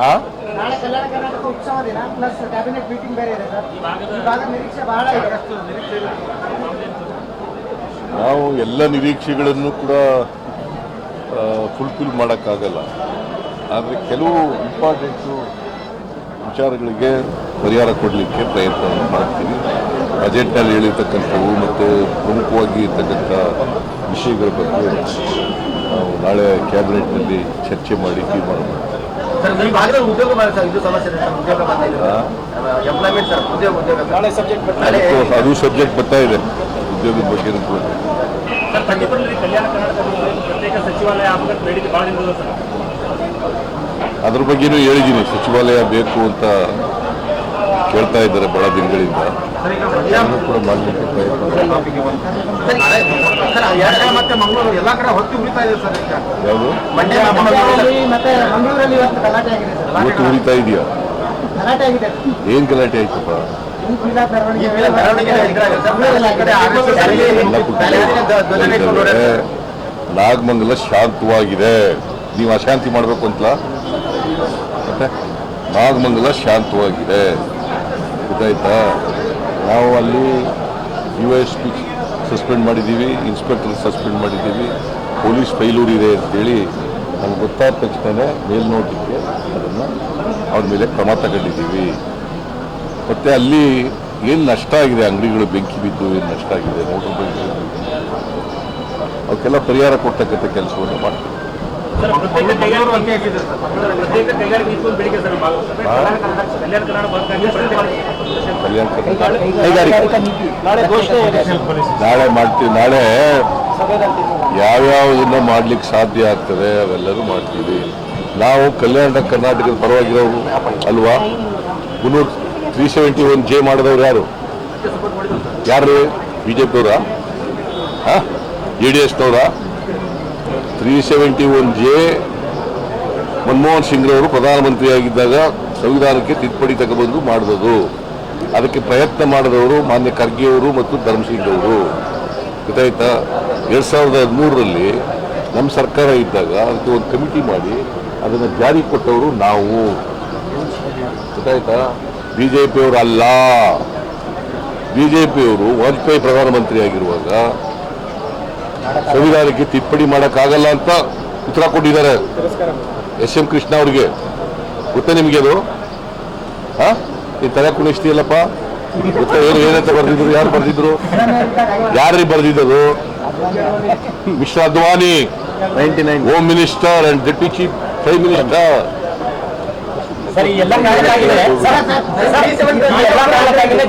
ಆ ನಾಳೆ ಕಲ್ಯಾಣ ಕರ್ನಾಟಕ ಉತ್ಸವ ದಿನ ಪ್ಲಸ್ ಕ್ಯಾಬಿನೆಟ್ ಮೀಟಿಂಗ್ ಬೇರೆ ಇದೆ ಸರ್. ಈ ಭಾಗದ ನಿರೀಕ್ಷೆ ಬಹಳ ಇದೆ. ನಾವು ಎಲ್ಲ ನಿರೀಕ್ಷೆಗಳನ್ನು ಕೂಡ ಫುಲ್ಫಿಲ್ ಮಾಡೋಕ್ಕಾಗಲ್ಲ. ಆದರೆ ಕೆಲವು ಇಂಪಾರ್ಟೆಂಟು ವಿಚಾರಗಳಿಗೆ ಪರಿಹಾರ ಕೊಡಲಿಕ್ಕೆ ಪ್ರಯತ್ನ ಮಾಡ್ತೀವಿ. ಬಜೆಟ್ನಲ್ಲಿ ಹೇಳಿರ್ತಕ್ಕಂಥವು ಮತ್ತು ಪ್ರಮುಖವಾಗಿ ಇರ್ತಕ್ಕಂಥ ವಿಷಯಗಳ ಬಗ್ಗೆ ನಾವು ನಾಳೆ ಕ್ಯಾಬಿನೆಟ್ನಲ್ಲಿ ಚರ್ಚೆ ಮಾಡಿ ತೀರ್ಮಾನ ಮಾಡ್ತೀವಿ. ಅದು ಸಬ್ಜೆಕ್ಟ್ ಬರ್ತಾ ಇದೆ ಉದ್ಯೋಗದ ಬಗ್ಗೆ. ಅದ್ರ ಬಗ್ಗೆನೂ ಹೇಳಿದ್ದೀನಿ, ಸಚಿವಾಲಯ ಬೇಕು ಅಂತ ಕೇಳ್ತಾ ಇದ್ದಾರೆ ಬಹಳ ದಿನಗಳಿಂದ. ಕೂಡ ಮಾಡಲಿಕ್ಕೆ ಯಾವುದು ಇವತ್ತು ಉಳಿತಾ ಇದೆಯಾ? ಏನ್ ಗಲಾಟೆ ಆಯ್ತಪ್ಪ? ನಾಗಮಂಗಲ ಶಾಂತವಾಗಿದೆ. ನೀವು ಅಶಾಂತಿ ಮಾಡಬೇಕು ಅಂತಲ್ಲ. ಮತ್ತೆ ನಾಗಮಂಗಲ ಶಾಂತವಾಗಿದೆ, ಗೊತ್ತಾಯ್ತಾ? ನಾವು ಅಲ್ಲಿ USP ಸಸ್ಪೆಂಡ್ ಮಾಡಿದ್ದೀವಿ, ಇನ್ಸ್ಪೆಕ್ಟರ್ ಸಸ್ಪೆಂಡ್ ಮಾಡಿದ್ದೀವಿ, ಪೊಲೀಸ್ ಫೈಲೂರ್ ಇದೆ ಅಂತೇಳಿ ನಮ್ಗೆ ಗೊತ್ತಾದ ತಕ್ಷಣ ಮೇಲ್ನೋಟಕ್ಕೆ ಅದನ್ನು ಅವ್ರ ಮೇಲೆ ಕ್ರಮ ತಗೊಂಡಿದ್ದೀವಿ. ಮತ್ತು ಅಲ್ಲಿ ಏನು ನಷ್ಟ ಆಗಿದೆ, ಅಂಗಡಿಗಳು ಬೆಂಕಿ ಬಿದ್ದು ಏನು ನಷ್ಟ ಆಗಿದೆ, ಮೋಟರ್ ಬೈಕ್ ಅವಕ್ಕೆಲ್ಲ ಪರಿಹಾರ ಕೊಡ್ತಕ್ಕಂಥ ಕೆಲಸವನ್ನು ಮಾಡ್ತೀವಿ. ನಾಳೆ ಮಾಡ್ತೀವಿ. ನಾಳೆ ಯಾವ್ಯಾವುದನ್ನ ಮಾಡ್ಲಿಕ್ಕೆ ಸಾಧ್ಯ ಆಗ್ತದೆ ಅವೆಲ್ಲರೂ ಮಾಡ್ತೀವಿ. ನಾವು ಕಲ್ಯಾಣ ಕರ್ನಾಟಕದ ಪರವಾಗಿರೋರು ಅಲ್ವಾ? 371J ಮಾಡಿದವ್ರು ಯಾರು? BJP ಅವರ, JDSನವರ? 371J ಮನಮೋಹನ್ ಸಿಂಗ್ರವರು ಪ್ರಧಾನಮಂತ್ರಿಯಾಗಿದ್ದಾಗ ಸಂವಿಧಾನಕ್ಕೆ ತಿದ್ದುಪಡಿ ತಗೊಬಂದು ಮಾಡಿದದು. ಅದಕ್ಕೆ ಪ್ರಯತ್ನ ಮಾಡಿದವರು ಮಾನ್ಯ ಖರ್ಗೆಯವರು ಮತ್ತು ಧರ್ಮಸಿಂಗ್ ಅವರು, ಗೊತ್ತಾಯ್ತಾ? 2013ರಲ್ಲಿ ನಮ್ಮ ಸರ್ಕಾರ ಇದ್ದಾಗ ಅದಕ್ಕೆ ಒಂದು ಕಮಿಟಿ ಮಾಡಿ ಅದನ್ನು ಜಾರಿ ಕೊಟ್ಟವರು ನಾವು, ಗೊತ್ತಾಯ್ತಾ? BJP ಅಲ್ಲ. BJP ವಾಜಪೇಯಿ ಪ್ರಧಾನಮಂತ್ರಿ ಆಗಿರುವಾಗ ಸಂವಿಧಾನಕ್ಕೆ ತಿದ್ದುಪಡಿ ಮಾಡೋಕ್ಕಾಗಲ್ಲ ಅಂತ ಉತ್ತರ ಕೊಟ್ಟಿದ್ದಾರೆ SM ಕೃಷ್ಣ ಅವ್ರಿಗೆ. ಗೊತ್ತಾ ನಿಮಗೆ ಅದು? ಈ ತಲೆ ಕುಣಿಸ್ತೀಯಲ್ಲಪ್ಪ, ಗೊತ್ತಾ? ಏನಂತ ಬರೆದಿದ್ರು? ಯಾರು ಬರೆದಿದ್ರು? ಯಾರಿಗೆ ಬರೆದಿದ್ದರು? Mister Advani, home minister and deputy chief prime minister.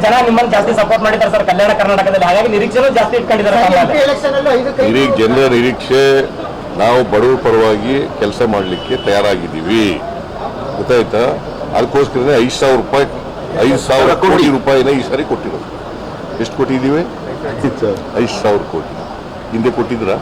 ಜನ ನಿಮ್ಮನ್ನು ಜಾಸ್ತಿ ಸಪೋರ್ಟ್ ಮಾಡಿದ್ದಾರೆ ಸರ್ ಕಲ್ಯಾಣ ಕರ್ನಾಟಕದಲ್ಲಿ, ಹಾಗಾಗಿ ನಿರೀಕ್ಷೆನೂ ಜಾಸ್ತಿ ಇಟ್ಕೊಂಡಿದ್ದಾರೆ. ಜನರ ನಿರೀಕ್ಷೆ, ನಾವು ಬಡವರ ಪರವಾಗಿ ಕೆಲಸ ಮಾಡಲಿಕ್ಕೆ ತಯಾರಾಗಿದ್ದೀವಿ, ಗೊತ್ತಾಯ್ತಾ? ಅದಕ್ಕೋಸ್ಕರ 5,000 ಕೋಟಿ ರೂಪಾಯಿನ ಈ ಸಾರಿ ಕೊಟ್ಟಿರೋದು. ಎಷ್ಟು ಕೊಟ್ಟಿದ್ದೀವಿ? 5,000 ಕೋಟಿ. ಹಿಂದೆ ಕೊಟ್ಟಿದ್ರಾ?